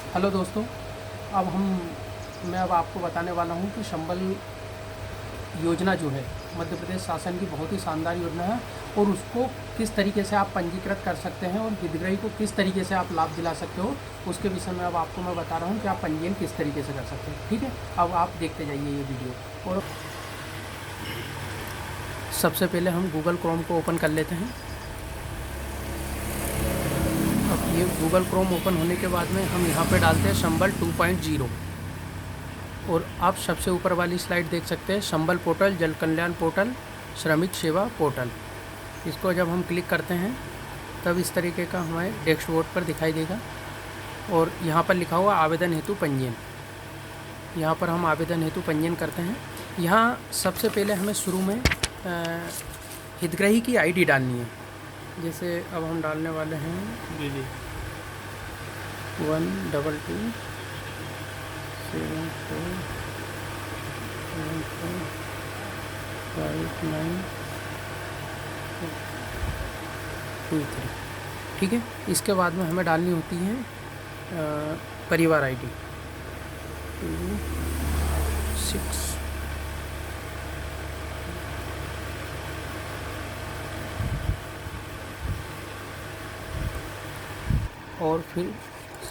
Hello दोस्तों, मैं अब आपको बताने वाला हूँ कि संबल योजना जो है मध्य प्रदेश शासन की बहुत ही शानदार योजना है और उसको किस तरीके से आप पंजीकृत कर सकते हैं और हितग्राही को किस तरीके से आप लाभ दिला सकते हो, उसके विषय में अब आपको मैं बता रहा हूँ कि आप पंजीयन किस तरीके से कर सकते हैं। ठीक है, अब आप देखते जाइए ये वीडियो। और सबसे पहले हम गूगल क्रोम को ओपन कर लेते हैं। अब ये गूगल क्रोम ओपन होने के बाद में हम यहाँ पे डालते हैं संबल 2.0 और आप सबसे ऊपर वाली स्लाइड देख सकते हैं, संबल पोर्टल, जल कल्याण पोर्टल, श्रमिक सेवा पोर्टल। इसको जब हम क्लिक करते हैं तब इस तरीके का हमें डैशबोर्ड पर दिखाई देगा और यहाँ पर लिखा हुआ आवेदन हेतु पंजीयन। यहाँ पर हम आवेदन हेतु पंजीयन करते हैं। यहाँ सबसे पहले हमें शुरू में हितग्राही की आईडी डालनी है। जैसे अब हम डालने वाले हैं जी 122 7 4 5 9 2 3। ठीक है, इसके बाद में हमें डालनी होती है परिवार आईडी 2 6 और फिर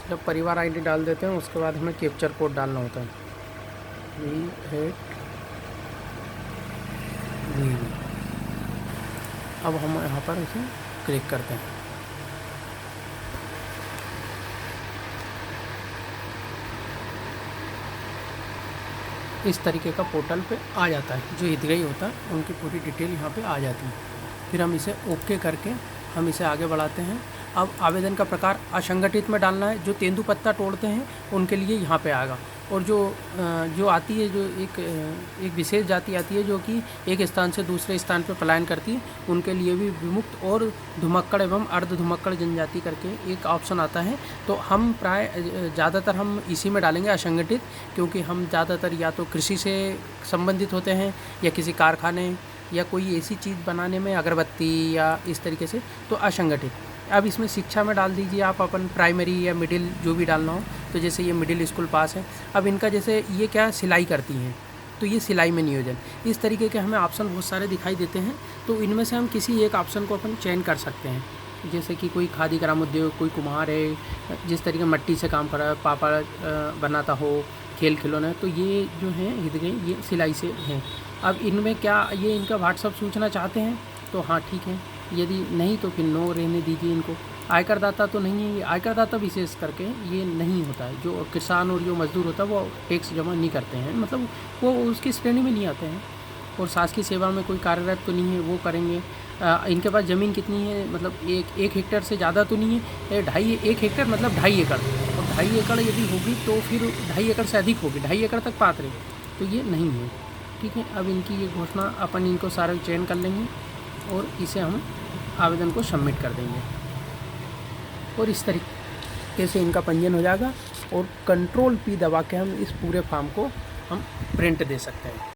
जब परिवार आईडी डाल देते हैं उसके बाद हमें कैप्चर कोड डालना होता है 38 अब हम यहाँ पर इसे क्लिक करते हैं। इस तरीके का पोर्टल पे आ जाता है। जो हितग्राही होता है उनकी पूरी डिटेल यहाँ पे आ जाती है। फिर हम इसे ओके करके हम इसे आगे बढ़ाते हैं। अब आवेदन का प्रकार असंगठित में डालना है। जो तेंदुपत्ता तोड़ते हैं उनके लिए यहाँ पे आएगा। और जो आती है, जो एक विशेष जाति आती है जो कि एक स्थान से दूसरे स्थान पर पलायन करती है, उनके लिए भी विमुक्त और धुमक्कड़ एवं अर्ध धुमक्कड़ जनजाति करके एक ऑप्शन आता है। तो हम ज़्यादातर हम इसी में डालेंगे असंगठित, क्योंकि हम ज़्यादातर या तो कृषि से संबंधित होते हैं या किसी कारखाने या कोई ऐसी चीज़ बनाने में, अगरबत्ती या इस तरीके से, तो असंगठित। अब इसमें शिक्षा में डाल दीजिए आप अपन प्राइमरी या मिडिल जो भी डालना हो। तो जैसे ये मिडिल स्कूल पास है। अब इनका जैसे ये क्या सिलाई करती हैं, तो ये सिलाई में नियोजन। इस तरीके के हमें ऑप्शन बहुत सारे दिखाई देते हैं। तो इनमें से हम किसी एक ऑप्शन को अपन चयन कर सकते हैं। जैसे कि कोई खादी ग्रामोद्योग, कोई कुम्हार है, जिस तरीके मट्टी से काम कर रहा है, पापड़ बनाता हो, खेल खिलौने, तो ये जो है हितग्राही ये सिलाई से हैं। अब इनमें क्या ये इनका व्हाट्सअप सूचना चाहते हैं तो हाँ ठीक है, यदि नहीं तो फिर नो रहने दीजिए इनको। आयकर दाता तो नहीं है, ये आयकर दाता विशेष करके ये नहीं होता है। जो किसान और जो मजदूर होता है वो टैक्स जमा नहीं करते हैं, मतलब वो उसकी श्रेणी में नहीं आते हैं। और शासकीय सेवा में कोई कार्यरत तो नहीं है, वो करेंगे। इनके पास ज़मीन कितनी है, मतलब एक हेक्टेयर से ज़्यादा तो नहीं है, 1 हेक्टेयर मतलब 2.5 एकड़। और 2.5 एकड़ यदि होगी तो फिर 2.5 एकड़ से अधिक होगी, 2.5 एकड़ तक पात्र है, तो ये नहीं है। ठीक है, अब इनकी ये घोषणा अपन इनको सारे चयन कर लेंगे और इसे हम आवेदन को सबमिट कर देंगे और इस तरीके से इनका पंजीयन हो जाएगा। और Ctrl P दबा के हम इस पूरे फॉर्म को हम प्रिंट दे सकते हैं।